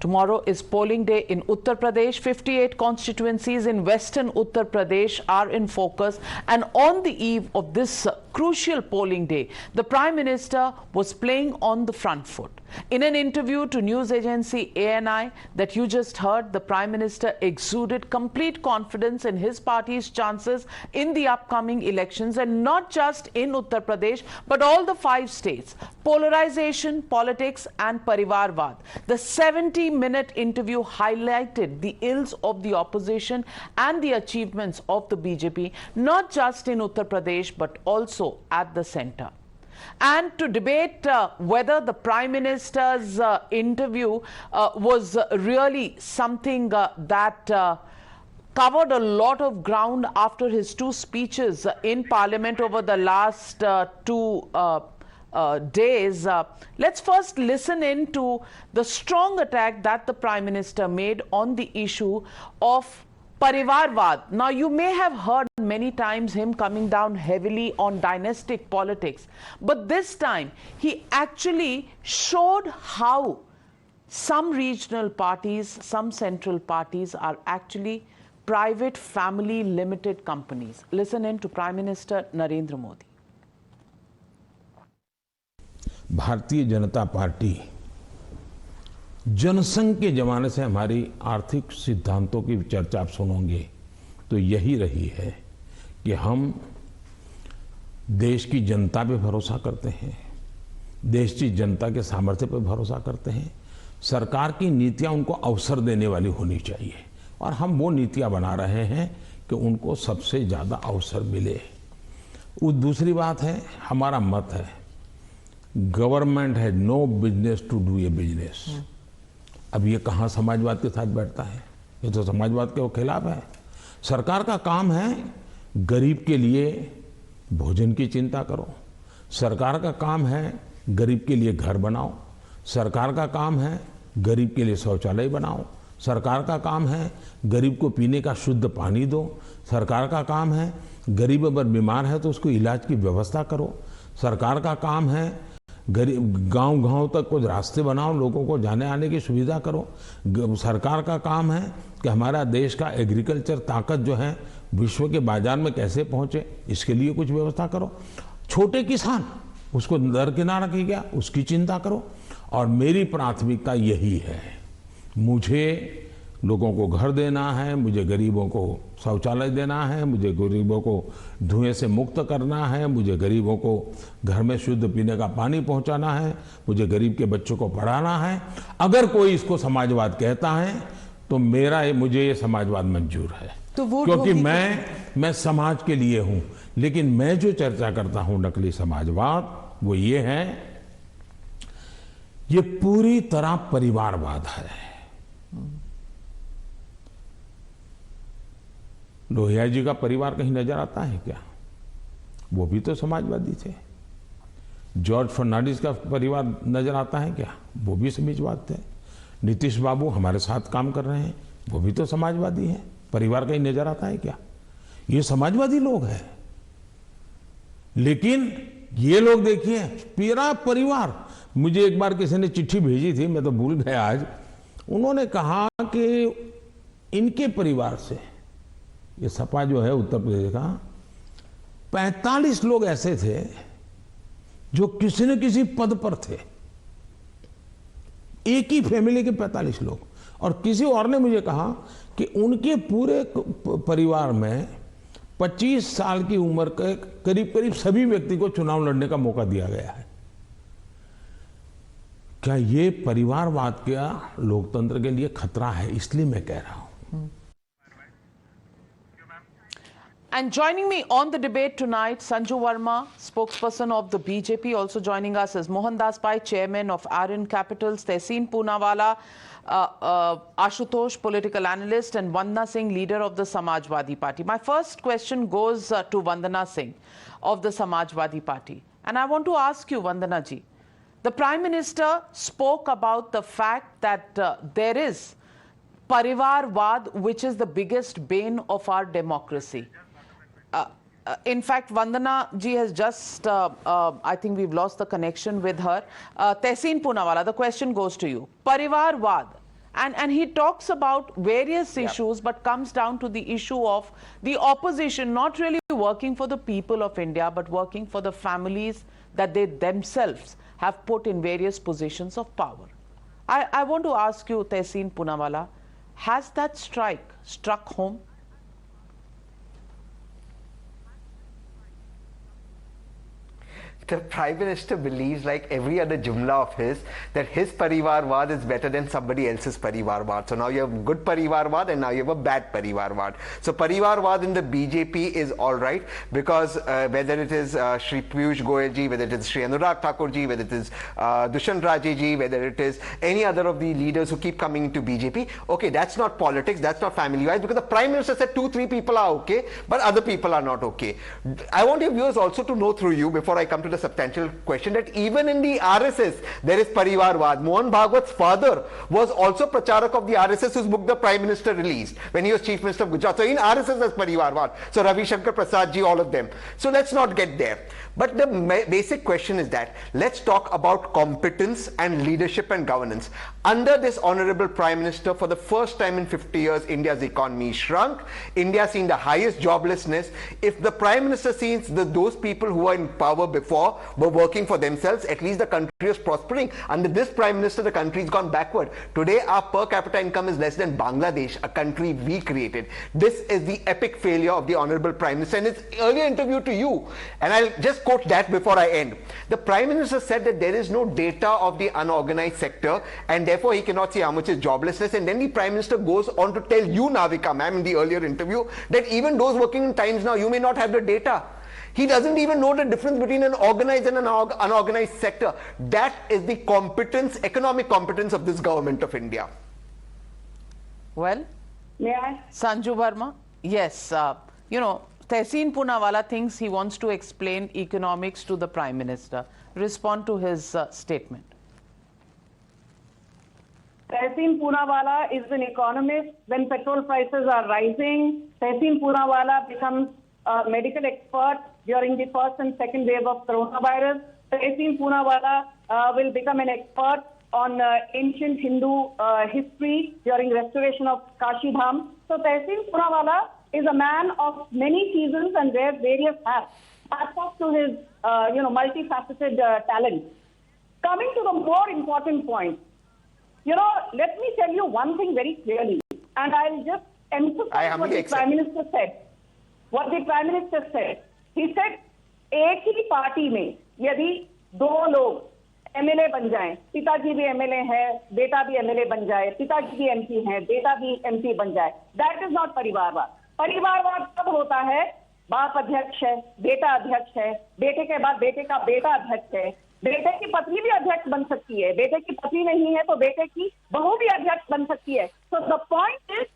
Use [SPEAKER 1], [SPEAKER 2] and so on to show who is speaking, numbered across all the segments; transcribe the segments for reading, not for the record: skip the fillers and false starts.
[SPEAKER 1] Tomorrow is polling day in Uttar Pradesh. 58 constituencies in western Uttar Pradesh are in focus. And on the eve of this crucial polling day, the Prime Minister was playing on the front foot. In an interview to news agency ANI that you just heard, the Prime Minister exuded complete confidence in his party's chances in the upcoming elections, and not just in Uttar Pradesh, but all the 5 states. Polarization, politics and Parivarvad. The 70-minute interview highlighted the ills of the opposition and the achievements of the BJP, not just in Uttar Pradesh, but also at the centre. And to debate whether the Prime Minister's interview was really something that covered a lot of ground after his 2 speeches in Parliament over the last 2 days. Let's first listen in to the strong attack that the Prime Minister made on the issue of Parivarvad. Now, you may have heard many times him coming down heavily on dynastic politics, but this time he actually showed how some regional parties, some central parties are actually private family limited companies. Listen in to Prime Minister Narendra Modi.
[SPEAKER 2] Bharatiya Janata party Jansangh के जमाने से हमारी आर्थिक सिद्धांतों की चर्चा आप सुनोगे तो यही रही है कि हम देश की जनता पे भरोसा करते हैं, देश की जनता के सामर्थ्य पे भरोसा करते हैं। सरकार की नीतियां उनको अवसर देने वाली होनी चाहिए और हम वो नीतियां बना रहे हैं कि उनको सबसे ज़्यादा अवसर मिले। वो दूसरी बात है, हमारा मत है गवर्नमेंट है no business to do a business. अब ये कहाँ समाजवाद के साथ बैठता है? ये तो समाजवाद के खिलाफ है। सरकार का काम है गरीब के लिए भोजन की चिंता करो, सरकार का काम है गरीब के लिए घर बनाओ, सरकार का काम है गरीब के लिए शौचालय बनाओ, सरकार का काम है गरीब को पीने का शुद्ध पानी दो, सरकार का काम है गरीब अगर बीमार है तो उसको इलाज की व्यवस्था करो, सरकार का काम है गरीब गांव-गांव तक कुछ रास्ते बनाओ, लोगों को जाने आने की सुविधा करो। सरकार का काम है कि हमारा देश का एग्रीकल्चर ताकत जो है विश्व के बाजार में कैसे पहुंचे, इसके लिए कुछ व्यवस्था करो। छोटे किसान उसको दरकिनार रखी गया, उसकी चिंता करो। और मेरी प्राथमिकता यही है, मुझे लोगों को घर देना है, मुझे गरीबों को शौचालय देना है, मुझे गरीबों को धुएं से मुक्त करना है, मुझे गरीबों को घर में शुद्ध पीने का पानी पहुंचाना है, मुझे गरीब के बच्चों को पढ़ाना है। अगर कोई इसको समाजवाद कहता है तो मुझे ये समाजवाद मंजूर है, तो क्योंकि मैं समाज के लिए हूं। लेकिन मैं जो चर्चा करता हूं नकली समाजवाद वो ये है, ये पूरी तरह परिवारवाद है। लोहिया जी का परिवार कहीं नजर आता है क्या? वो भी तो समाजवादी थे। जॉर्ज फर्नांडिस का परिवार नजर आता है क्या? वो भी समाजवाद थे। नीतीश बाबू हमारे साथ काम कर रहे हैं, वो भी तो समाजवादी हैं। परिवार कहीं नजर आता है क्या? ये समाजवादी लोग हैं। लेकिन ये लोग देखिए पूरा परिवार। मुझे एक बार किसी ने चिट्ठी भेजी थी, मैं तो भूल गया आज। उन्होंने कहा कि इनके परिवार से, ये सपा जो है उत्तर प्रदेश का, 45 लोग ऐसे थे जो किसी न किसी पद पर थे। एक ही फैमिली के 45 लोग। और किसी और ने मुझे कहा कि उनके पूरे परिवार में 25 साल की उम्र के करीब करीब सभी व्यक्ति को चुनाव लड़ने का मौका दिया गया है। क्या ये परिवारवाद का लोकतंत्र के लिए खतरा है? इसलिए मैं कह रहा हूं।
[SPEAKER 1] And joining me on the debate tonight, Sanju Verma, spokesperson of the BJP. Also joining us is Mohandas Pai, chairman of Aryan Capitals, Tehseen Poonawala, Ashutosh, political analyst, and Vandana Singh, leader of the Samajwadi Party. My first question goes to Vandana Singh of the Samajwadi Party. And I want to ask you, Vandana ji, the Prime Minister spoke about the fact that there is Parivarvad, which is the biggest bane of our democracy. In fact, Vandana ji has just, I think we've lost the connection with her. Tehseen Poonawala, the question goes to you. Parivarvad And he talks about various issues, but comes down to the issue of the opposition not really working for the people of India, but working for the families that they themselves have put in various positions of power. I want to ask you, Tehseen Poonawalla, has that strike struck home?
[SPEAKER 3] The Prime Minister believes, like every other jumla of his, that his Parivarwad is better than somebody else's Parivarwad. So now you have good Parivarwad and now you have a bad Parivarwad. So Parivarwad in the BJP is alright, because whether it is Shri Piyush Goyal ji, whether it is Shri Anurag Thakur ji, whether it is Dushyant Raje ji, whether it is any other of the leaders who keep coming into BJP, okay, that's not politics, that's not family wise, because the Prime Minister said 2-3 people are okay, but other people are not okay. I want your viewers also to know through you, before I come to the substantial question, that even in the RSS there is Parivarwad. Mohan Bhagwat's father was also Pracharak of the RSS, whose book the Prime Minister released when he was Chief Minister of Gujarat. So in RSS there's Parivarwad. So Ravi Shankar Prasad ji, all of them. So let's not get there. But the basic question is that let's talk about competence and leadership and governance. Under this honorable Prime Minister, for the first time in 50 years, India's economy shrunk. India seen the highest joblessness. If the Prime Minister sees those people who were in power before were working for themselves, at least the country is prospering. Under this Prime Minister, the country's gone backward. Today, our per capita income is less than Bangladesh, a country we created. This is the epic failure of the honorable Prime Minister. And his earlier interview to you, and I'll just quote that before I end. The Prime Minister said that there is no data of the unorganized sector, and therefore he cannot see how much is joblessness. And then the Prime Minister goes on to tell you, Navika ma'am, in the earlier interview, that even those working in Times Now, you may not have the data. He doesn't even know the difference between an organized and an unorganized sector. That is the competence, economic competence of this government of India.
[SPEAKER 1] Well,
[SPEAKER 4] may I?
[SPEAKER 1] Sanju Verma, yes, you know, Tehseen Poonawalla thinks he wants to explain economics to the Prime Minister. Respond to his statement.
[SPEAKER 4] Tehseen Poonawalla is an economist. When petrol prices are rising, Tehseen Poonawalla becomes a medical expert during the first and second wave of coronavirus. Tehseen Poonawalla will become an expert on ancient Hindu history during restoration of Kashi Dham. So Tehseen Poonawalla is a man of many seasons and wears various hats. Hats off to his multifaceted talent. Coming to the more important point, let me tell you one thing very clearly, and I'll just emphasize what the Prime Minister said. What the Prime Minister said. He said, एक ही party में यदि दो लोग MLA बन जाएं, पिताजी भी MLA है, बेटा भी एमएलए बन जाए, पिताजी भी एमपी है, बेटा भी एमपी बन जाए, दैट इज नॉट परिवारवाद. परिवारवाद तब होता है, बाप अध्यक्ष है, बेटा अध्यक्ष है, बेटे के बाद बेटे का बेटा अध्यक्ष है, बेटे की पत्नी भी अध्यक्ष बन सकती है, बेटे की पत्नी नहीं है तो बेटे की बहू भी अध्यक्ष बन सकती है. So the point is,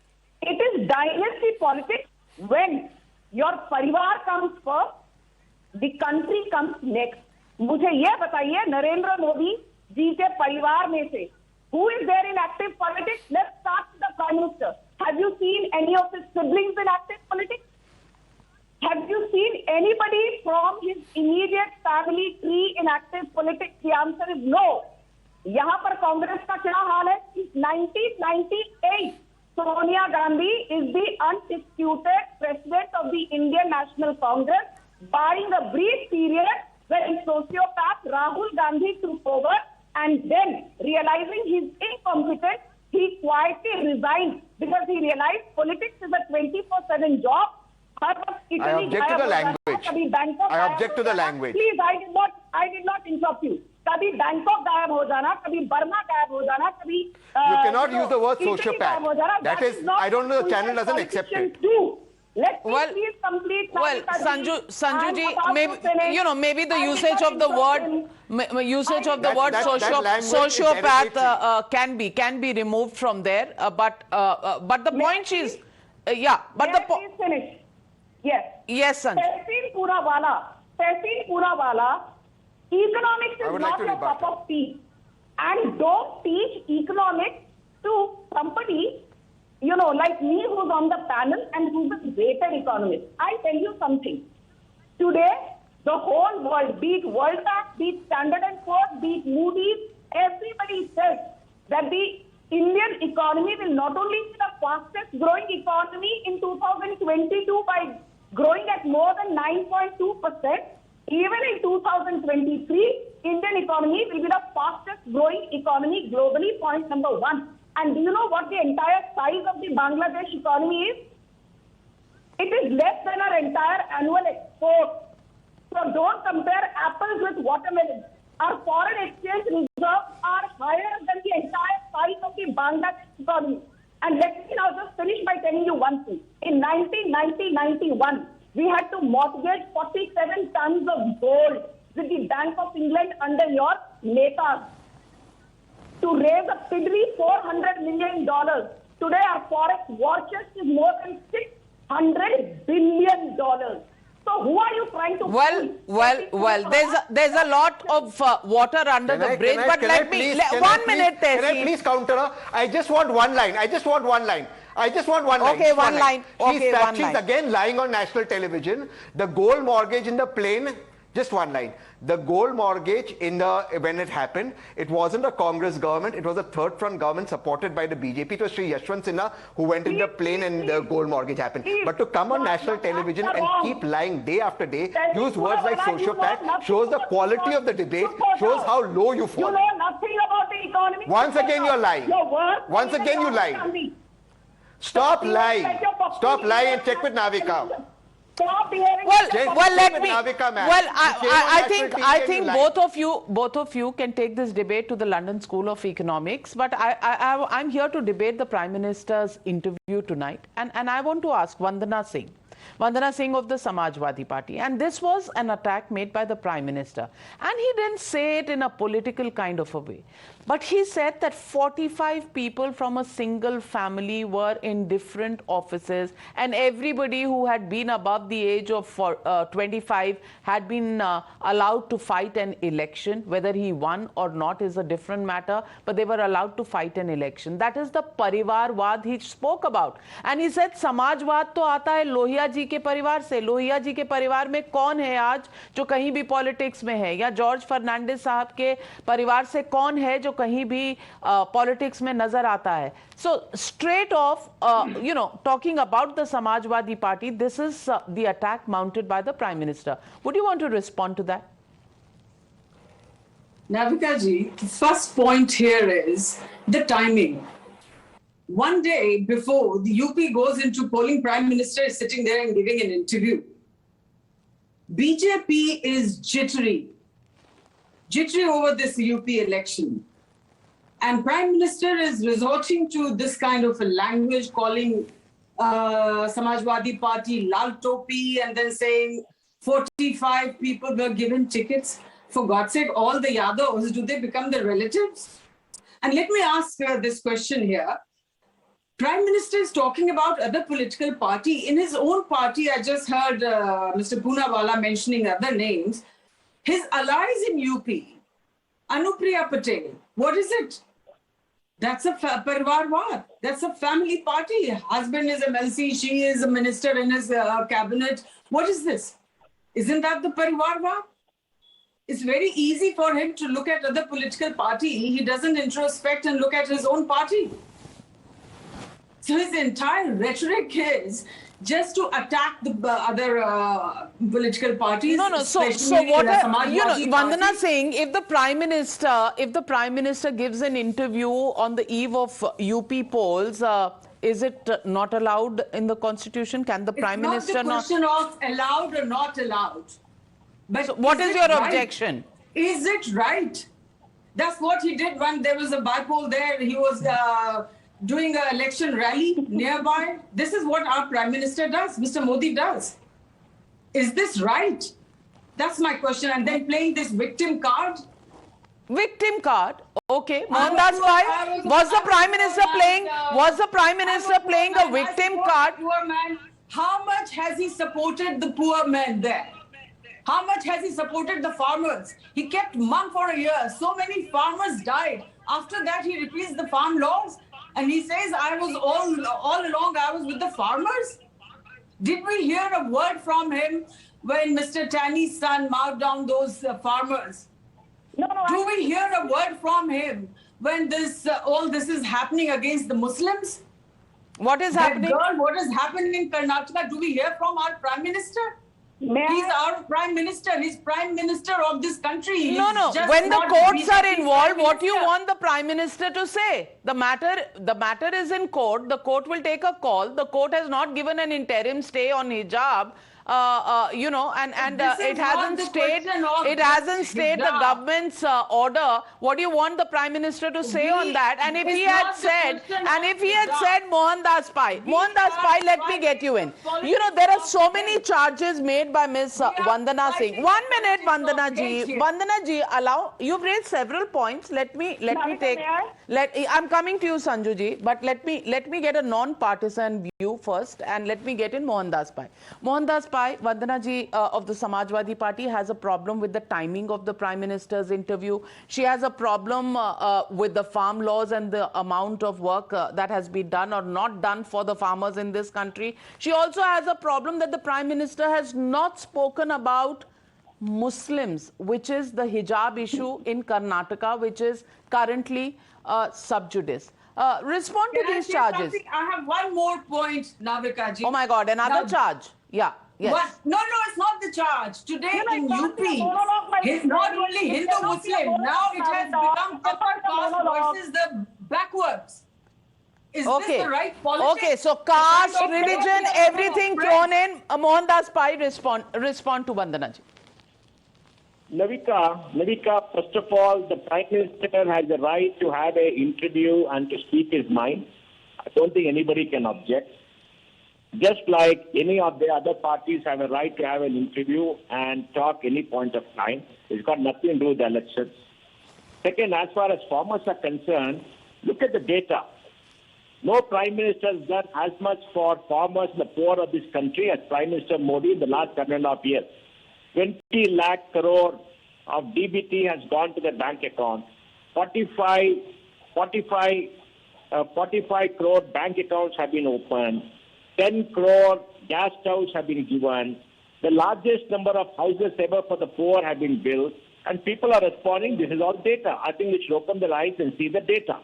[SPEAKER 4] it is dynasty politics. When your परिवार comes first, the country comes next. मुझे यह बताइए, नरेंद्र मोदी जी के परिवार में से who is there in active politics? Let's start with the Prime Minister. Have you seen any of his siblings in active politics? Have you seen anybody from his immediate family tree in active politics? The answer is no. यहाँ पर कांग्रेस का क्या हाल है? 1998, Sonia Gandhi is the undisputed president of the Indian National Congress, barring a brief period when sociopath Rahul Gandhi took over, and then realizing his incompetence, he quietly resigned because he realized politics is a 24/7 job.
[SPEAKER 3] I object to the language. I object to the language.
[SPEAKER 4] Please, I did not interrupt you. कभी Bangkok गायब हो जाना, कभी Burma गायब हो जाना, कभी
[SPEAKER 3] you cannot use the word sociopath. That is, I don't know, the channel doesn't accept it.
[SPEAKER 4] Let's please complete.
[SPEAKER 1] Well, Sanju ji, maybe the usage of the word sociopath can be removed from there. But the point is,
[SPEAKER 4] please finish.
[SPEAKER 1] Yes, Sanju.
[SPEAKER 4] Tehseen Poonawalla, economics is not your cup of tea, and don't teach economics to somebody like me who's on the panel and who's a greater economist. I tell you something. Today, the whole world, be it World Bank, be it Standard & Poor's, be it Moody's, everybody says that the Indian economy will not only be the fastest growing economy in 2022 by growing at more than 9.2%, even in 2023, Indian economy will be the fastest growing economy globally, point number one. And do you know what the entire size of the Bangladesh economy is? It is less than our entire annual export. So don't compare apples with watermelons. Our foreign exchange reserves are higher than the entire size of the Bangladesh economy. And let me now just finish by telling you one thing. In 1990-91, we had to mortgage 47 tons of gold with the Bank of England under your Netas to raise a piddly $400 million. Today, our forex war chest is more than $600 billion. So who are you trying to
[SPEAKER 1] Well, there's a lot of water under the bridge, but let me, 1 minute,
[SPEAKER 3] Can I please counter her? I just want one line. Okay, one line.
[SPEAKER 1] Okay, one line.
[SPEAKER 3] She's again lying on national television. The gold mortgage in the plane, just one line. The gold mortgage when it happened, it wasn't a Congress government, it was a third front government supported by the BJP. It was Sri Yashwant Sinha who went in the plane and the gold mortgage happened. But to come on national television and keep lying day after day, use words like sociopath, shows the quality of the debate, shows how low you fall.
[SPEAKER 4] You know nothing about the economy.
[SPEAKER 3] Once again you're lying. Once again you lie. Stop lying. Stop lying and check with Navika.
[SPEAKER 1] Let me. I think both of you can take this debate to the London School of Economics. But I'm here to debate the Prime Minister's interview tonight, and I want to ask Vandana Singh of the Samajwadi Party, and this was an attack made by the Prime Minister, and he didn't say it in a political kind of a way, but he said that 45 people from a single family were in different offices, and everybody who had been above the age of 25 had been allowed to fight an election. Whether he won or not is a different matter, but they were allowed to fight an election. That is the Parivarwad he spoke about, and he said Samajwad to aata hai Lohia ji के परिवार से. लोहिया जी के परिवार में कौन है आज जो कहीं भी पॉलिटिक्स में है, या जॉर्ज फर्नांडिस साहब के परिवार से कौन है जो कहीं भी पॉलिटिक्स में नजर आता है. So straight off, talking about the Samajwadi Party, this is the attack mounted by the Prime Minister. Would you want to respond to that?
[SPEAKER 5] Navika ji, the first point here is the timing. One day before the UP goes into polling, Prime Minister is sitting there and giving an interview. BJP is jittery over this UP election. And Prime Minister is resorting to this kind of a language, calling Samajwadi Party Lal Topi, and then saying 45 people were given tickets. For God's sake, all the Yadavs, do they become the relatives? And let me ask this question here. Prime Minister is talking about other political party. In his own party, I just heard Mr. Poonawala mentioning other names. His allies in UP, Anupriya Patel, what is it? That's a Parivarwad. That's a family party. Husband is MLC, she is a minister in his cabinet. What is this? Isn't that the Parivarwad? It's very easy for him to look at other political party. He doesn't introspect and look at his own party. So his entire rhetoric is just to attack the other political parties.
[SPEAKER 1] No. So what? Vandana Singh, if the Prime Minister gives an interview on the eve of UP polls, is it not allowed in the Constitution? Can the Prime Minister not?
[SPEAKER 5] It's not the question of allowed or not allowed. But
[SPEAKER 1] so what is your objection?
[SPEAKER 5] Is it right? That's what he did when there was a bypoll there. He was doing an election rally nearby. This is what our Prime Minister does, Mr. Modi does. Is this right? That's my question. And then playing this victim card.
[SPEAKER 1] Victim card? Okay. Mohandas Bhai, was the Prime Minister playing a victim card?
[SPEAKER 5] Poor man. How much has he supported the poor man there? How much has he supported the farmers? He kept mum for a year. So many farmers died. After that, he repeats the farm laws. And he says, I was all along, I was with the farmers. Did we hear a word from him when Mr. Tani's son marked down those farmers?
[SPEAKER 4] No,
[SPEAKER 5] Do we hear a word from him when all this is happening against the Muslims?
[SPEAKER 1] What is happening?
[SPEAKER 5] What is happening in Karnataka? Do we hear from our Prime Minister? He's our Prime Minister. He's Prime Minister of this country.
[SPEAKER 1] No. When the courts are involved, what do you want the Prime Minister to say? The matter is in court. The court will take a call. The court has not given an interim stay on hijab. It hasn't stayed the government's order. What do you want the Prime Minister to say on that? And if he had said Mohandas Pai, let me get you in. You know, there are so many charges made by Ms. Vandana Singh. 1 minute, Vandana ji, allow, you've raised several points. Let me take, I'm coming to you, Sanju ji, but let me get a non-partisan view first, and let me get in Mohandas Pai. Mohandas Pai, Vandana ji of the Samajwadi Party has a problem with the timing of the Prime Minister's interview. She has a problem with the farm laws and the amount of work that has been done or not done for the farmers in this country. She also has a problem that the Prime Minister has not spoken about Muslims, which is the hijab issue in Karnataka, which is currently sub judice. Respond to these charges.
[SPEAKER 5] I have one more point, Navika ji.
[SPEAKER 1] Oh my God, another charge. Yeah. Yes.
[SPEAKER 5] What? No, it's not the charge. Today in UP, it's not only Hindu-Muslim, now it has become upper caste versus the backwards. Is this the right politics?
[SPEAKER 1] Okay, so caste, religion, everything thrown in. Mohandas Pai, respond to Vandana ji.
[SPEAKER 6] Navika, first of all, the Prime Minister has the right to have an interview and to speak his mind. I don't think anybody can object. Just like any of the other parties have a right to have an interview and talk any point of time. It's got nothing to do with the elections. Second, as far as farmers are concerned, look at the data. No Prime Minister has done as much for farmers and the poor of this country as Prime Minister Modi in the last 7.5 years. 20 lakh crore of DBT has gone to the bank account. 45 crore bank accounts have been opened. 10 crore gas stoves have been given. The largest number of houses ever for the poor have been built. And people are responding. This is all data. I think we should open their eyes and see the data.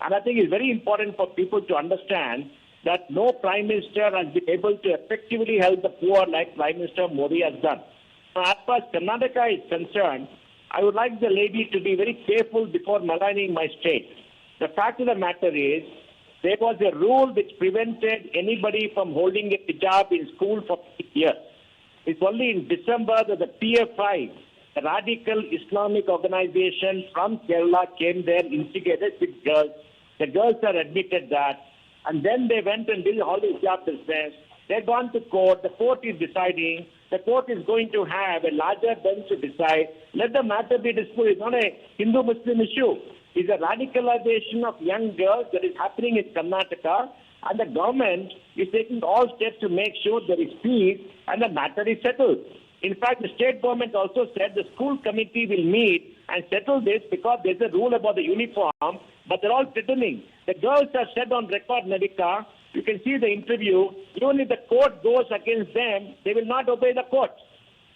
[SPEAKER 6] And I think it's very important for people to understand that no Prime Minister has been able to effectively help the poor like Prime Minister Modi has done. As far as Karnataka is concerned, I would like the lady to be very careful before maligning my state. The fact of the matter is, there was a rule which prevented anybody from holding a hijab in school for 8 years. It's only in December that the PFI, a radical Islamic organization from Kerala, came there, instigated with girls. The girls are admitted that. And then they went and did all the hijab business. They've gone to court. The court is deciding. The court is going to have a larger bench to decide. Let the matter be disputed. It's not a Hindu-Muslim issue. It's a radicalization of young girls that is happening in Karnataka, and the government is taking all steps to make sure there is peace and the matter is settled. In fact, the state government also said the school committee will meet and settle this because there's a rule about the uniform, but they're all pretending. The girls have said on record, Navika, you can see the interview, even if the court goes against them, they will not obey the court.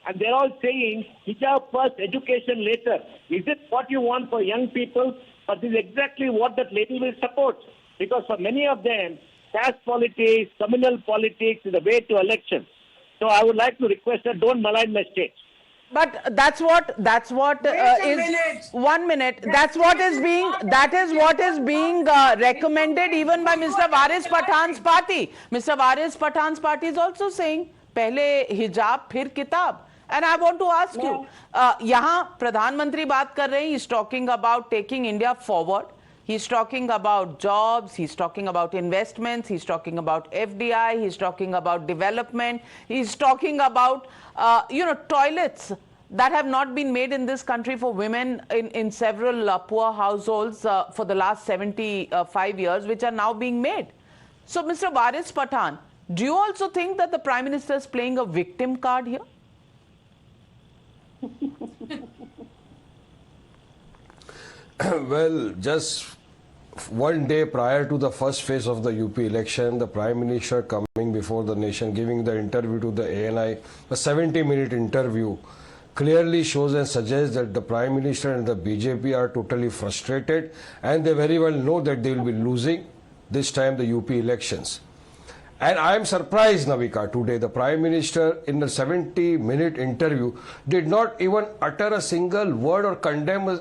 [SPEAKER 6] And they're all saying, hijab first, education later. Is it what you want for young people? But this is exactly what that lady will support. Because for many of them, caste politics, communal politics is the way to elections. So I would like to request that don't malign my state.
[SPEAKER 1] But that's what is 1 minute. That is what is being recommended even by Mr. Waris Pathan's party. Mr. Waris Pathan's party is also saying, पहले hijab, फिर किताब. And I want to ask you, यहाँ प्रधानमंत्री बात कर रहे हैं. He's talking about taking India forward. He's talking about jobs, he's talking about investments, he's talking about FDI, he's talking about development, he's talking about, toilets that have not been made in this country for women in several poor households for the last 75 years, which are now being made. So, Mr. Waris Pathan, do you also think that the Prime Minister is playing a victim card here?
[SPEAKER 7] Well, just one day prior to the first phase of the UP election, the Prime Minister coming before the nation, giving the interview to the ANI, a 70-minute interview, clearly shows and suggests that the Prime Minister and the BJP are totally frustrated, and they very well know that they will be losing this time the UP elections. And I am surprised, Navika, today the Prime Minister in a 70-minute interview did not even utter a single word or condemn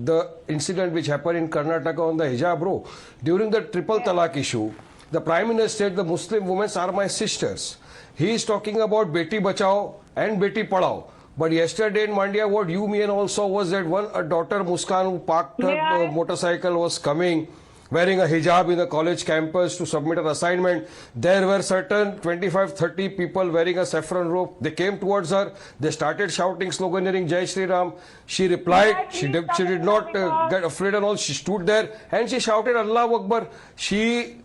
[SPEAKER 7] the incident which happened in Karnataka on the hijab row. During the triple talaq issue, the Prime Minister said the Muslim women are my sisters. He is talking about Beti Bachao and Beti Padhao. But yesterday in Mandya, what you, me and all saw was that a daughter, Muskan, who parked her motorcycle, was coming wearing a hijab in the college campus to submit an assignment. There were certain 25-30 people wearing a saffron robe. They came towards her. They started shouting, sloganeering Jai Shri Ram. She replied. She did not get afraid and all. She stood there and she shouted Allahu Akbar. She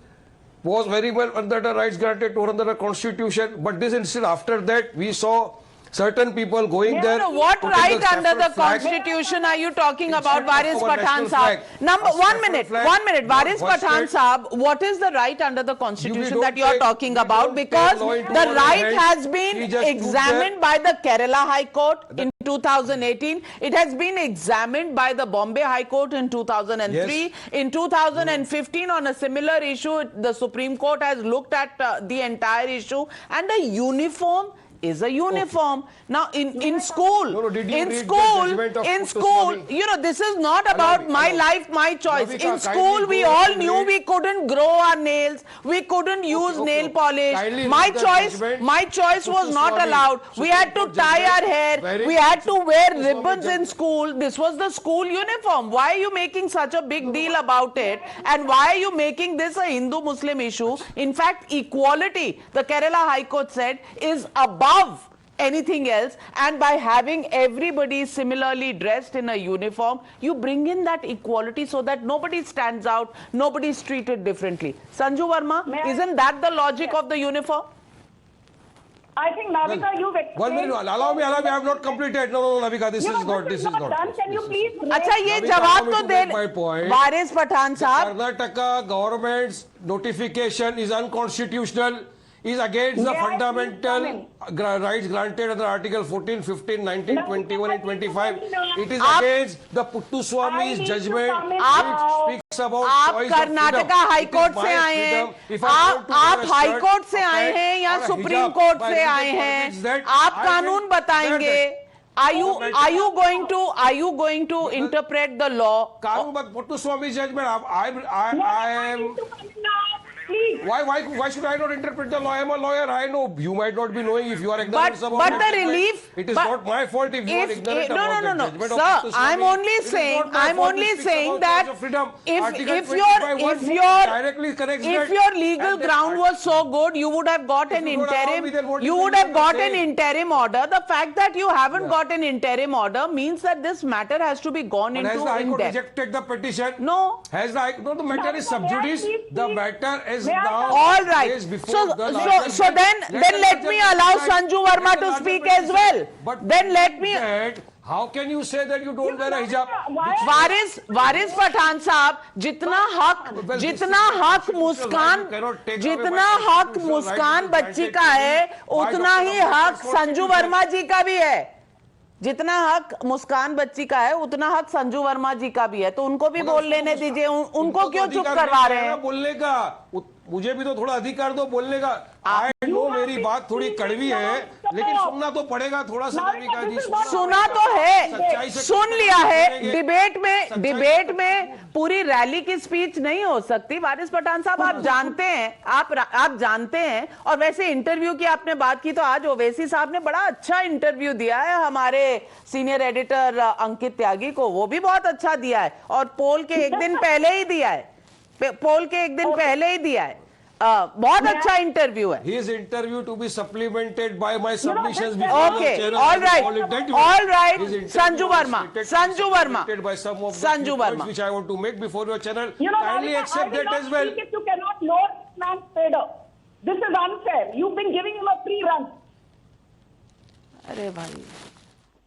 [SPEAKER 7] was very well under the rights granted to her under the constitution. But this instead, after that, we saw certain people going there.
[SPEAKER 1] No, what right under the constitution are you talking about, Waris Pathan Saab? One minute, Waris Pathan Saab, what is the right under the constitution that you are talking about? Because the right has been examined by the Kerala High Court in 2018. It has been examined by the Bombay High Court in 2003. Yes. In 2015, on a similar issue, the Supreme Court has looked at the entire issue, and a uniform is a uniform. Okay. Now in school, you know, this is not about my life, my choice. Navika, in school, we all knew we couldn't grow our nails, we couldn't use nail polish. My choice was not allowed. We had to tie our hair, we had to wear ribbons in school. This was the school uniform. Why are you making such a big deal about it? And why are you making this a Hindu-Muslim issue? In fact, equality, the Kerala High Court said, is above anything else, and by having everybody similarly dressed in a uniform, you bring in that equality so that nobody stands out, nobody is treated differently. Sanju Verma, isn't that the logic of the uniform?
[SPEAKER 4] I think, Navika, you've explained...
[SPEAKER 7] 1 minute, allow me, I have not completed. No, Navika, this is not
[SPEAKER 4] done. Can you please...
[SPEAKER 1] Acha, ye jawab to de Waris Pathan Saab.
[SPEAKER 7] Karnataka government's notification is unconstitutional, is against the fundamental rights granted under Article 14, 15, 19, 21 and 25. It is against the Puttaswamy's judgment which speaks about choice of freedom.
[SPEAKER 1] आप Karnataka high court से आए हैं, आप high court से आए हैं या supreme court से आए हैं, आप कानून बताएंगे. Are you going to interpret the law?
[SPEAKER 7] Puttaswamy's judgment. I am. Why should I not interpret the law? I am a lawyer. I know. You might not be knowing if you are ignorant about
[SPEAKER 1] but the relief.
[SPEAKER 7] It is not my fault if you are ignorant about the judgment of
[SPEAKER 1] Sir, I'm only saying that if your legal ground was so good, you would have got an interim. You would have got an interim order. The fact that you haven't got an interim order means that this matter has to be gone into in depth.
[SPEAKER 7] Has the High Court rejected the petition?
[SPEAKER 1] No.
[SPEAKER 7] The matter is sub judice. The matter is now.
[SPEAKER 1] All right. So then let me allow Sanju Verma to speak as well.
[SPEAKER 7] But
[SPEAKER 1] then let me.
[SPEAKER 7] How can you say that you don't wear a hijab?
[SPEAKER 1] Waris Pathan साहब, जितना हक मुस्कान बच्ची का है, उतना ही हक संजू वर्मा जी का भी है. जितना हक मुस्कान बच्ची का है, उतना हक संजू वर्मा जी का भी है. तो उनको भी बोल लेने दीजिए. उनको क्यों चुप करवा रहे हैं?
[SPEAKER 7] बोलने का मुझे भी तो थोड़ा अधिकार दो बोलने का. आई नो मेरी बात थोड़ी कड़वी है, लेकिन सुनना तो पड़ेगा थोड़ा सा. नविका जी,
[SPEAKER 1] सुना तो है, सुन लिया है. डिबेट में पूरी रैली की स्पीच नहीं हो सकती. वारिस पठान साहब, आप जानते हैं. और वैसे इंटरव्यू की आपने बात की, तो आज ओवैसी साहब ने बड़ा अच्छा इंटरव्यू दिया है हमारे सीनियर एडिटर अंकित त्यागी को. वो भी बहुत अच्छा दिया है, और पोल के एक दिन पहले ही दिया है. बहुत अच्छा इंटरव्यू है.
[SPEAKER 7] His interview to be supplemented by my submissions before the channel.
[SPEAKER 1] All right. Sanju Verma.
[SPEAKER 7] By some of the points which I want to make before your channel. Kindly accept that as well.
[SPEAKER 4] You cannot lower this man's fader. This is unfair. You've been giving him a free run.
[SPEAKER 1] अरे भाई,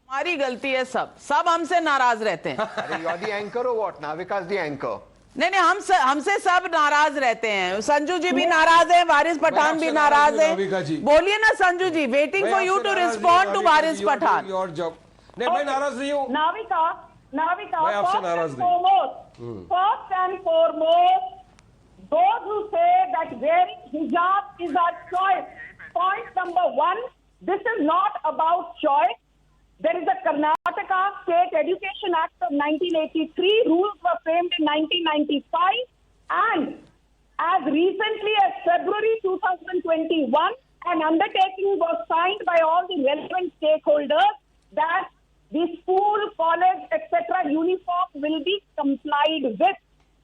[SPEAKER 1] हमारी गलती है. सब हमसे नाराज रहते हैं.
[SPEAKER 3] You are the anchor or what? Navika is the anchor.
[SPEAKER 1] नहीं, हमसे सब नाराज रहते हैं. संजू जी भी नाराज हैं, वारिस पठान भी नाराज हैं. बोलिए ना Sanju ji. Waiting for you to respond to Waris Pathan.
[SPEAKER 7] नहीं, मैं नाराज नहीं हूँ।
[SPEAKER 4] Navika,
[SPEAKER 7] मैं आपसे नाराज नहीं।
[SPEAKER 4] first and foremost, those who say that wearing hijab is our choice. Point number one, this is not about choice. There is a Karnataka State Education Act of 1983. Rules were framed in 1995. And as recently as February 2021, an undertaking was signed by all the relevant stakeholders that the school, college, etc. uniform will be complied with.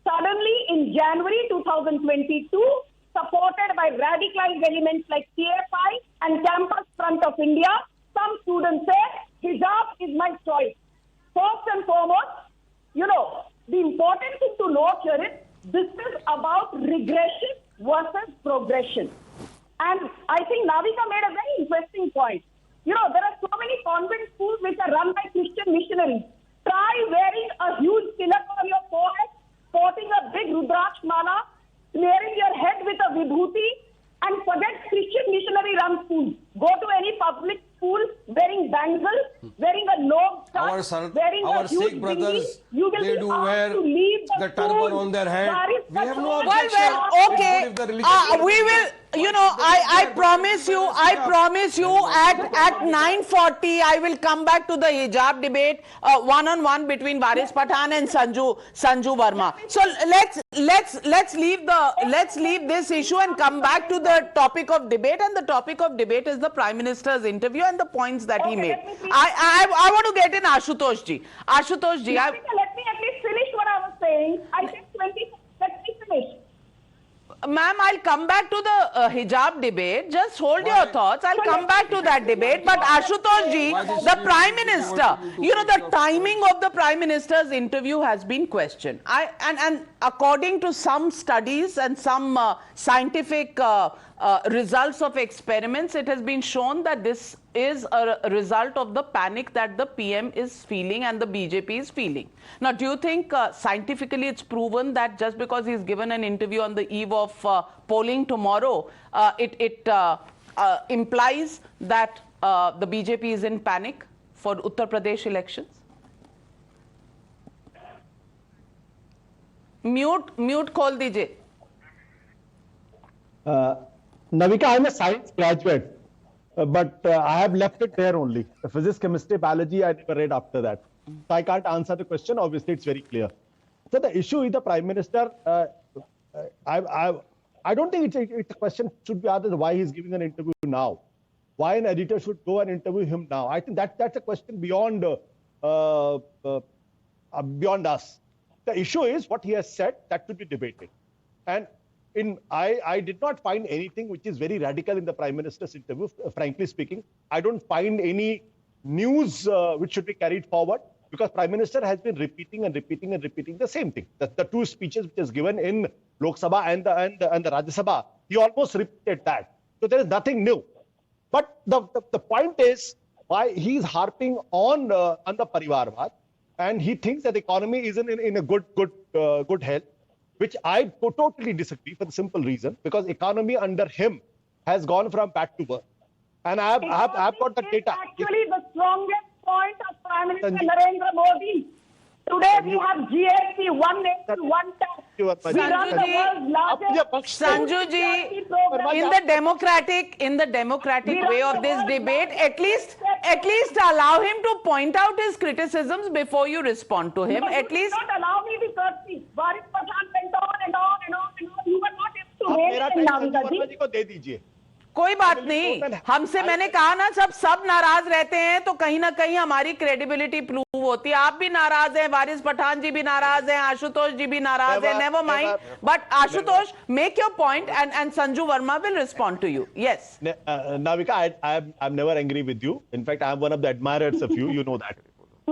[SPEAKER 4] Suddenly, in January 2022, supported by radicalized elements like CFI and Campus Front of India, some students say, hijab is my choice. First and foremost, the important thing to note here is this is about regression versus progression. And I think Navika made a very interesting point. There are so many convent schools which are run by Christian missionaries. Try wearing a huge tilak on your forehead, sporting a big Rudraksh mala, smearing your head with a vibhuti, and forget Christian missionary-run schools. Go to any public school wearing bangles, wearing a lobe cut, wearing a huge
[SPEAKER 7] Sikh brothers,
[SPEAKER 4] dingy. You will
[SPEAKER 7] they
[SPEAKER 4] be
[SPEAKER 7] do
[SPEAKER 4] asked
[SPEAKER 7] wear
[SPEAKER 4] to leave
[SPEAKER 7] the
[SPEAKER 4] school.
[SPEAKER 7] turban on their head. We have no
[SPEAKER 1] Well,
[SPEAKER 7] objection.
[SPEAKER 1] okay.
[SPEAKER 7] If the religious
[SPEAKER 1] We will, I promise you, at 9:40, I will come back to the hijab debate, one-on-one between Waris Pathan and Sanju Verma. So let's leave this issue and come back to the topic of debate. And the topic of debate is the Prime Minister's interview and the points that he made. I want to get in Ashutosh ji. Ashutosh ji,
[SPEAKER 4] Let me at least finish what I was saying. I said 20. Let me finish.
[SPEAKER 1] Ma'am, I'll come back to the hijab debate. Just hold your thoughts. I'll come back to that debate. But Ashutosh ji, the Prime Minister, the timing of the Prime Minister's interview has been questioned. And according to some studies and some scientific results of experiments, it has been shown that this is a result of the panic that the PM is feeling and the BJP is feeling. Now, do you think scientifically it's proven that just because he's given an interview on the eve of polling tomorrow, it implies that the BJP is in panic for Uttar Pradesh elections? Mute call dijiye.
[SPEAKER 8] Navika, I'm a science graduate, but I have left it there only. The physics, chemistry, biology, I never read after that. So I can't answer the question. Obviously, it's very clear. So the issue with the Prime Minister, I don't think it's a question should be asked why he's giving an interview now. Why an editor should go and interview him now. I think that's a question beyond us. The issue is what he has said that should be debated. And I did not find anything which is very radical in the Prime Minister's interview, frankly speaking. I don't find any news which should be carried forward because Prime Minister has been repeating the same thing. The two speeches which is given in Lok Sabha and the Rajya Sabha, he almost repeated that. So there is nothing new. But the point is why he is harping on the Parivarvad, and he thinks that the economy is in a good health, which I totally disagree for the simple reason, because economy under him has gone from bad to worse. And I have got the data.
[SPEAKER 4] Actually, the strongest point of Prime Minister Narendra Modi. Today we have GST, one nation, one tax. We run the world's largest
[SPEAKER 1] Sanju ji, in the democratic way of this debate, at least allow him to point out his criticisms before you respond to him. At least
[SPEAKER 4] not allow me the courtesy. Waris Pathan went on and on and on and on. You were not able to raise Navika ji.
[SPEAKER 1] कोई बात नहीं, हमसे मैंने कहा ना सब नाराज रहते हैं तो कहीं ना कहीं हमारी क्रेडिबिलिटी प्रूव होती है. आप भी नाराज हैं, वारिस पठान जी भी नाराज हैं, आशुतोष जी भी नाराज हैं. Never mind, but Ashutosh, make your point and Sanju Verma will respond to you. Yes.
[SPEAKER 8] Navika, I'm never angry with you. In fact, I'm one of the admirers of you. You know that.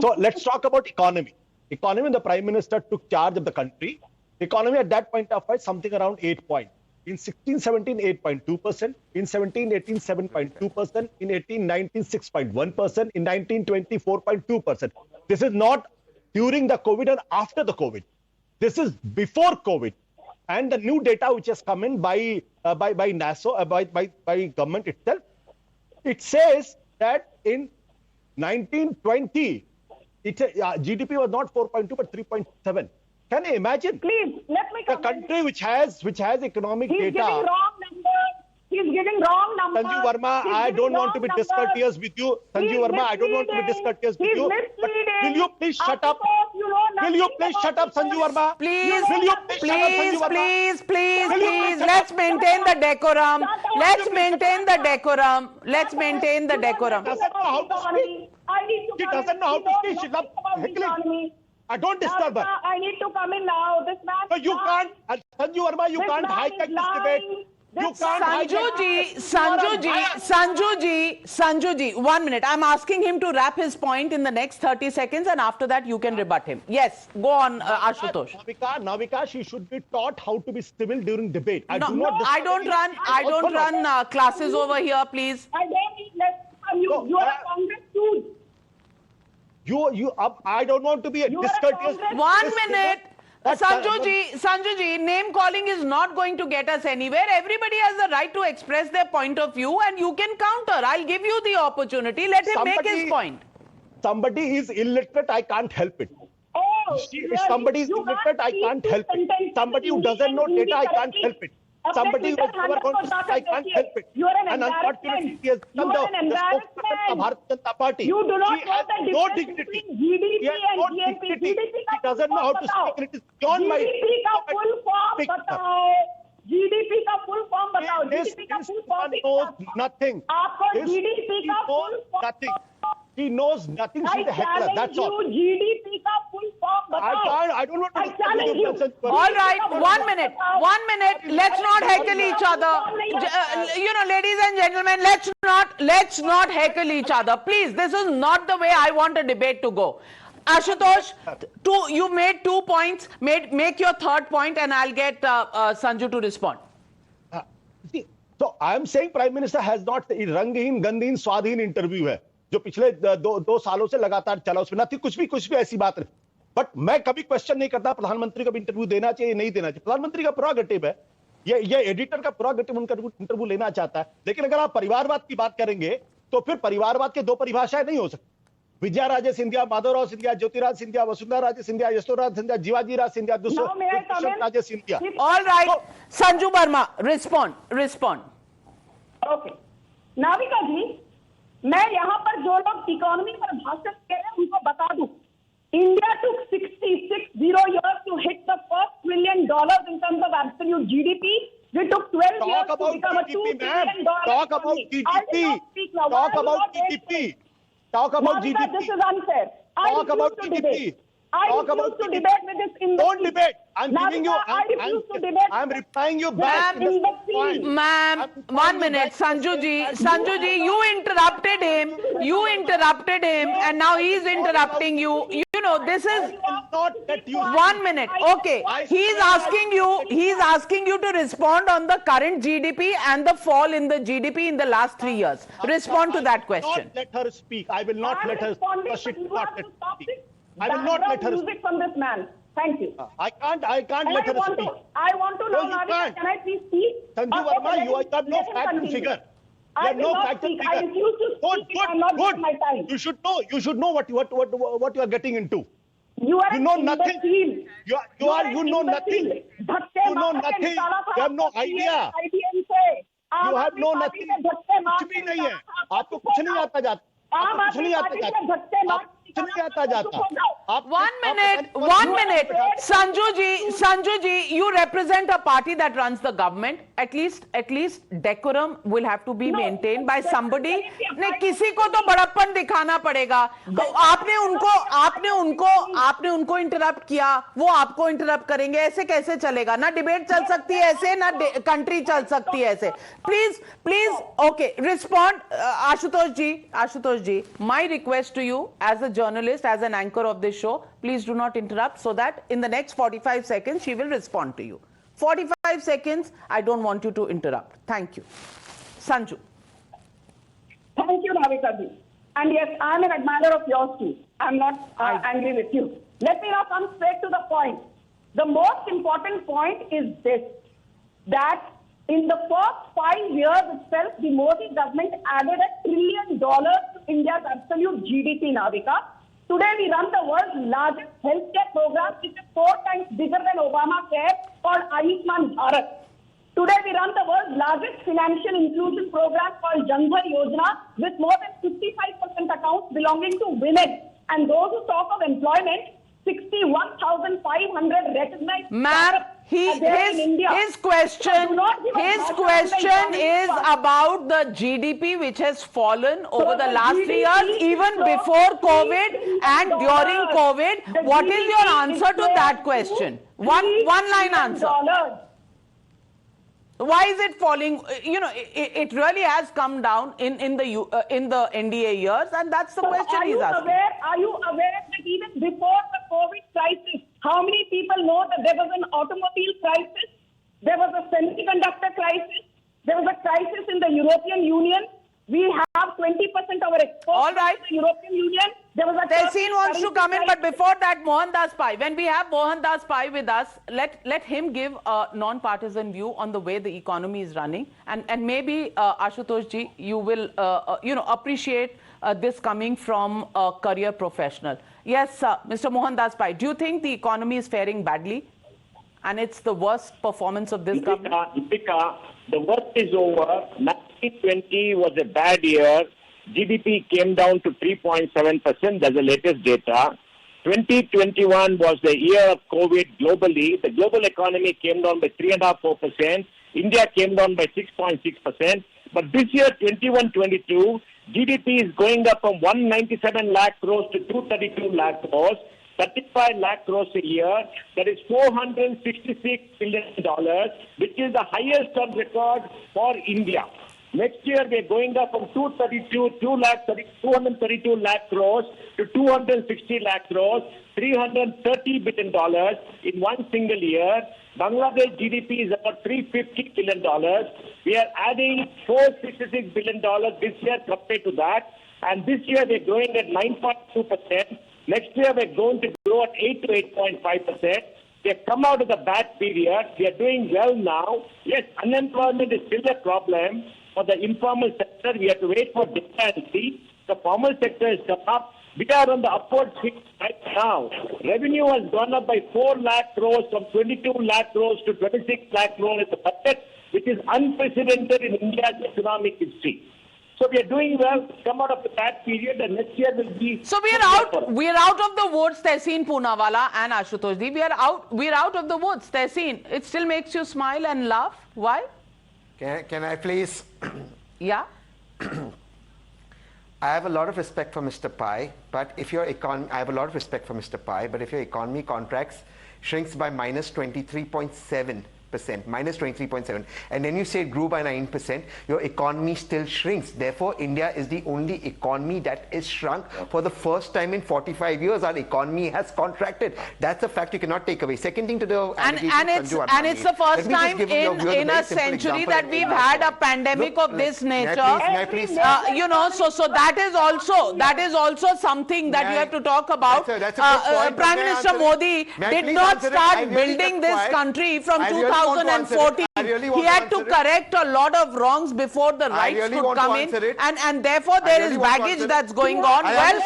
[SPEAKER 8] So let's talk about economy. Economy, the Prime Minister took charge of the country. Economy at that point of time, something around 8 points. In 16-17, 8.2%. In 17-18, 7.2%. In 18-19, 6.1%. In 19-20, 4.2%. This is not during the COVID and after the COVID. This is before COVID. And the new data which has come in by NASO, by government itself, it says that in 1920, GDP was not 4.2 but 3.7. Can you imagine?
[SPEAKER 4] Please, let me
[SPEAKER 8] The
[SPEAKER 4] come.
[SPEAKER 8] country which has economic
[SPEAKER 4] He's
[SPEAKER 8] data.
[SPEAKER 4] giving wrong numbers. He's giving wrong numbers.
[SPEAKER 8] Sanju Verma,
[SPEAKER 4] He's
[SPEAKER 8] I
[SPEAKER 4] giving
[SPEAKER 8] don't want to
[SPEAKER 4] wrong
[SPEAKER 8] be
[SPEAKER 4] numbers.
[SPEAKER 8] discourteous with you. Sanju
[SPEAKER 4] He's
[SPEAKER 8] Verma, I don't want to be
[SPEAKER 4] misleading.
[SPEAKER 8] discourteous with
[SPEAKER 4] He's
[SPEAKER 8] you. But
[SPEAKER 4] misleading.
[SPEAKER 8] will you please shut up?
[SPEAKER 4] Ashutosh, you know
[SPEAKER 8] Will you
[SPEAKER 4] nothing
[SPEAKER 8] please
[SPEAKER 4] about
[SPEAKER 8] shut up, Sanju
[SPEAKER 4] this.
[SPEAKER 8] Verma?
[SPEAKER 1] Please,
[SPEAKER 8] Will you please shut up, Sanju Verma?
[SPEAKER 1] please, let's maintain the decorum. Let's maintain the decorum. Let's maintain the decorum.
[SPEAKER 8] Doesn't know how to speak. She doesn't know how to speak. She's not heckling. Don't disturb her.
[SPEAKER 4] I need to come in now. This man.
[SPEAKER 8] So you can't, Sanju Verma, you
[SPEAKER 4] This
[SPEAKER 8] can't
[SPEAKER 4] man
[SPEAKER 8] hijack
[SPEAKER 4] is
[SPEAKER 8] this debate.
[SPEAKER 4] lying.
[SPEAKER 8] You can't
[SPEAKER 1] Sanju ji, 1 minute. I'm asking him to wrap his point in the next 30 seconds and after that you can rebut him. Yes, go on, Ashutosh.
[SPEAKER 8] Navika, she should be taught how to be civil during debate. I don't run
[SPEAKER 1] classes over here, please.
[SPEAKER 4] I don't need less from you.
[SPEAKER 8] No,
[SPEAKER 4] You are a Congress dude.
[SPEAKER 8] I don't want to be a
[SPEAKER 4] You are a
[SPEAKER 8] discourteous.
[SPEAKER 4] Congress-
[SPEAKER 1] 1 minute. Sanju ji, name calling is not going to get us anywhere. Everybody has the right to express their point of view and you can counter. I'll give you the opportunity. Let him make his point.
[SPEAKER 8] Somebody is illiterate, I can't help it.
[SPEAKER 4] Oh,
[SPEAKER 8] If somebody is
[SPEAKER 4] you
[SPEAKER 8] illiterate, I
[SPEAKER 4] speak
[SPEAKER 8] can't
[SPEAKER 4] two
[SPEAKER 8] help it.
[SPEAKER 4] sentences
[SPEAKER 8] Somebody who
[SPEAKER 4] in
[SPEAKER 8] doesn't know
[SPEAKER 4] Hindi
[SPEAKER 8] data, I can't
[SPEAKER 4] correctly.
[SPEAKER 8] help it.
[SPEAKER 4] Apne
[SPEAKER 8] Somebody who
[SPEAKER 4] Twitter
[SPEAKER 8] has never
[SPEAKER 4] handle
[SPEAKER 8] gone to
[SPEAKER 4] ko
[SPEAKER 8] school, I can't
[SPEAKER 4] देखिए.
[SPEAKER 8] help it.
[SPEAKER 4] You are an
[SPEAKER 8] And unfortunately, she has
[SPEAKER 4] embarrassment.
[SPEAKER 8] become
[SPEAKER 4] You are
[SPEAKER 8] the
[SPEAKER 4] an
[SPEAKER 8] spokesperson of Bharatiya Janata Party.
[SPEAKER 4] You do not
[SPEAKER 8] She
[SPEAKER 4] know
[SPEAKER 8] has
[SPEAKER 4] the
[SPEAKER 8] no
[SPEAKER 4] difference
[SPEAKER 8] dignity.
[SPEAKER 4] between GDP
[SPEAKER 8] She has
[SPEAKER 4] and
[SPEAKER 8] no
[SPEAKER 4] GNP.
[SPEAKER 8] dignity.
[SPEAKER 4] GDP
[SPEAKER 8] She doesn't know how to speak, and it is beyond my.
[SPEAKER 4] GDP का full form
[SPEAKER 8] Speak, sir.
[SPEAKER 4] बताओ. GDP का full form बताओ.
[SPEAKER 8] This
[SPEAKER 4] GDP का full
[SPEAKER 8] woman
[SPEAKER 4] form
[SPEAKER 8] knows nothing.
[SPEAKER 4] आपको
[SPEAKER 8] This-
[SPEAKER 4] GDP
[SPEAKER 8] she
[SPEAKER 4] का
[SPEAKER 8] knows
[SPEAKER 4] full form
[SPEAKER 8] nothing. She knows nothing.
[SPEAKER 4] I
[SPEAKER 8] She's a heckler.
[SPEAKER 4] challenge
[SPEAKER 8] That's all.
[SPEAKER 4] you. GDP का full form बताओ.
[SPEAKER 8] I don't want to
[SPEAKER 4] I challenge you.
[SPEAKER 1] All right, 1 minute. 1 minute. Let's not heckle each other. Ladies and gentlemen, let's not heckle each other. Please, this is not the way I want a debate to go. Ashutosh, you made 2 points. Make your third point and I'll get Sanju to respond.
[SPEAKER 8] See, so I am saying Prime Minister has not रंगहीन गंदहीन स्वादहीन interview है जो पिछले दो सालों से लगातार चला उसमें ना थी कुछ भी ऐसी बात नहीं बट मैं कभी क्वेश्चन नहीं करता प्रधानमंत्री को भी इंटरव्यू देना चाहिए नहीं देना चाहिए प्रधानमंत्री का प्रोगेटिव है ये एडिटर का प्रोगेटिव उनका इंटरव्यू लेना चाहता है लेकिन अगर आप परिवारवाद की बात करेंगे तो फिर परिवारवाद के दो परिभाषाएं नहीं हो सकती Vijaya Raje Scindia Madhavrao Scindia Jyotiraj Scindia Vasundhara Raje Scindia Yashoraj Scindia Jiwaji Raj Scindia Dushyant Raje Scindia
[SPEAKER 1] All right, Sanju Verma, respond.
[SPEAKER 4] Okay Navika ji मैं यहाँ पर जो लोग इकोनॉमी पर भाषण कह रहे हैं उनको बता दूं India took 66 years to hit the first $1 trillion in terms of absolute GDP. We took 12 years to become a $2 trillion.
[SPEAKER 8] Talk about GDP. Talk about GDP. Talk about
[SPEAKER 4] Navika,
[SPEAKER 8] GDP.
[SPEAKER 4] this is unfair.
[SPEAKER 8] Talk about GDP.
[SPEAKER 4] I
[SPEAKER 8] Talk
[SPEAKER 4] refuse
[SPEAKER 8] about
[SPEAKER 4] to
[SPEAKER 8] GDP.
[SPEAKER 4] debate with this industry.
[SPEAKER 8] Don't debate. I'm
[SPEAKER 4] Navika,
[SPEAKER 8] giving you.
[SPEAKER 4] I refuse to debate.
[SPEAKER 8] I'm replying you back.
[SPEAKER 4] Ma'am, in the field.
[SPEAKER 1] Ma'am, 1 minute, Sanju ji, you interrupted him, and now he's interrupting you. You know, this is
[SPEAKER 8] Not that you.
[SPEAKER 1] 1 minute. Okay, he's asking you to respond on the current GDP and the fall in the GDP in the last 3 years. Respond to that question.
[SPEAKER 8] Not let her speak. I will not
[SPEAKER 4] I'm
[SPEAKER 8] let her
[SPEAKER 4] responding,
[SPEAKER 8] speak.
[SPEAKER 4] but you have to stop this
[SPEAKER 8] I will not let her
[SPEAKER 4] background music from this man. Thank you.
[SPEAKER 8] I can't
[SPEAKER 4] And
[SPEAKER 8] let her speak.
[SPEAKER 4] I want to know,
[SPEAKER 8] No, you
[SPEAKER 4] Navika,
[SPEAKER 8] can't.
[SPEAKER 4] can I please speak?
[SPEAKER 8] Sanju
[SPEAKER 4] Okay,
[SPEAKER 8] Verma,
[SPEAKER 4] let
[SPEAKER 8] you
[SPEAKER 4] him-
[SPEAKER 8] have no
[SPEAKER 4] let him
[SPEAKER 8] fact and
[SPEAKER 4] continue.
[SPEAKER 8] figure.
[SPEAKER 4] I
[SPEAKER 8] You have
[SPEAKER 4] will
[SPEAKER 8] no
[SPEAKER 4] not
[SPEAKER 8] fact and
[SPEAKER 4] speak. I
[SPEAKER 8] figure.
[SPEAKER 4] refuse to speak if I'm not given my time.
[SPEAKER 8] You should know what you are getting into.
[SPEAKER 4] You are
[SPEAKER 8] You
[SPEAKER 4] an
[SPEAKER 8] know nothing.
[SPEAKER 4] imbecile.
[SPEAKER 8] You know nothing.
[SPEAKER 4] धक्के
[SPEAKER 8] You know
[SPEAKER 4] मार के
[SPEAKER 8] nothing.
[SPEAKER 4] निकाला था
[SPEAKER 8] You have no
[SPEAKER 4] आपको
[SPEAKER 8] idea.
[SPEAKER 4] IBM से। आम
[SPEAKER 8] You have
[SPEAKER 4] आदमी
[SPEAKER 8] no
[SPEAKER 4] party
[SPEAKER 8] nothing.
[SPEAKER 4] से धक्के मार
[SPEAKER 8] कुछ भी
[SPEAKER 4] के
[SPEAKER 8] नहीं है.
[SPEAKER 4] निकाला था,
[SPEAKER 8] आपको कुछ नहीं आता जाता.
[SPEAKER 4] आम
[SPEAKER 8] आपको कुछ
[SPEAKER 4] आदमी
[SPEAKER 8] नहीं आता
[SPEAKER 4] पार्टी से
[SPEAKER 8] जाता.
[SPEAKER 4] धक्के मार
[SPEAKER 8] आपको कुछ नहीं आता जाता. आप
[SPEAKER 1] 1 minute. Sanju ji, you represent a party that runs the government. At least decorum will have to be maintained by somebody. नहीं, किसी को तो बड़प्पन दिखाना पड़ेगा. आपने उनको इंटरप्ट किया, वो आपको इंटरप्ट करेंगे. ऐसे कैसे चलेगा? ना डिबेट चल सकती है ऐसे, ना कंट्री चल सकती है ऐसे. Please, okay, respond, Ashutosh ji. My request to you, as a journalist, as an anchor of this show, please do not interrupt so that in the next 45 seconds she will respond to you. 45 seconds, I don't want you to interrupt. Thank you. Sanju.
[SPEAKER 4] Thank you, Navika ji. And yes, I am an admirer of yours too. I am not angry with you. Let me now come straight to the point. The most important point is this, that in the first 5 years itself, the Modi government added $1 trillion to India's absolute GDP, Navika. Today we run the world's largest healthcare program, which is 4 times bigger than Obamacare, called Ayushman Bharat. Today we run the world's largest financial inclusion program called Jan Dhan Yojana, with more than 55% accounts belonging to women. And those who talk of employment, 61,500 recognized.
[SPEAKER 1] Ma'am, his question is about the GDP, which has fallen over the last 3 years, even before COVID and during COVID. What is your answer to that question? One line answer. Why is it falling? You know, it really has come down in the NDA years, and that's the question he's asking.
[SPEAKER 4] Are you aware that even before the COVID crisis, how many people know that there was an automobile crisis, there was a semiconductor crisis, there was a crisis in the European Union? We have 20% of our exports.
[SPEAKER 1] All right.
[SPEAKER 4] In the European Union. There was a
[SPEAKER 1] Tehseen wants to come in, but before that, Mohandas Pai. When we have Mohandas Pai with us, let him give a non-partisan view on the way the economy is running, and maybe Ashutosh ji, you will appreciate this coming from a career professional. Yes, Mr. Mohandas Pai, do you think the economy is faring badly, and it's the worst performance of this government?
[SPEAKER 6] Navika, the worst is over. 2020 was a bad year. GDP came down to 3.7%. That's the latest data. 2021 was the year of COVID globally. The global economy came down by 3.5%. India came down by 6.6%. But this year, 21-22, GDP is going up from 197 lakh crores to 232 lakh crores. 35 lakh crores a year. That is $466 billion, which is the highest on record for India. Next year, we're going up from 232 lakh crores to 260 lakh crores, $330 billion in one single year. Bangladesh GDP is about $350 billion. We are adding $466 billion this year compared to that. And this year, we're growing at 9.2%. Next year, we're going to grow at 8 to 8.5%. We have come out of the bad period. We are doing well now. Yes, unemployment is still a problem. For the informal sector, we have to wait for data and see. The formal sector is come up. We are on the upward swing right now. Revenue has gone up by 4 lakh crores from 22 lakh crores to 26 lakh crores in the budget, which is unprecedented in India's economic history. So we are doing well, come out of the bad period, and next year will be...
[SPEAKER 1] So we are out of the woods, Tehseen Poonawalla and Ashutosh Ji. We are out of the woods. Tehseen, it still makes you smile and laugh. Why?
[SPEAKER 3] Can I please?
[SPEAKER 1] Yeah.
[SPEAKER 3] I have a lot of respect for Mr. Pai, but if your economy, I have a lot of respect for Mr. Pai, but if your economy contracts, shrinks by minus 23.7%, minus 23.7%, and then you say it grew by 9%, your economy still shrinks. Therefore, India is the only economy that is shrunk for the first time in 45 years. Our economy has contracted. That's a fact you cannot take away. Second thing to the
[SPEAKER 1] and it's the first time in a century that we've had a pandemic of this nature. So that is also something that you have to talk about. Prime Minister Modi did not start building this country from 2014. He had to correct a lot of wrongs before the rights could come in, and therefore there is baggage that's going on. Well,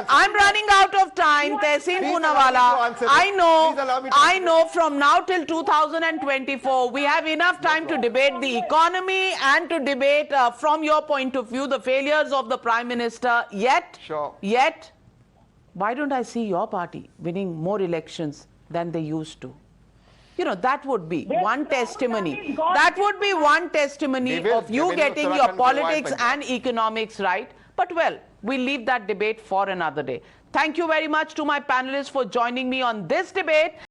[SPEAKER 1] I'm running out of time. Tehseen Poonawalla, I know from now till 2024, we have enough time to debate the economy and to debate from your point of view the failures of the Prime Minister. Yet, why don't I see your party winning more elections than they used to? You know, that would be one testimony. That would be one testimony of you getting your politics and economics right. But well, we'll leave that debate for another day. Thank you very much to my panelists for joining me on this debate.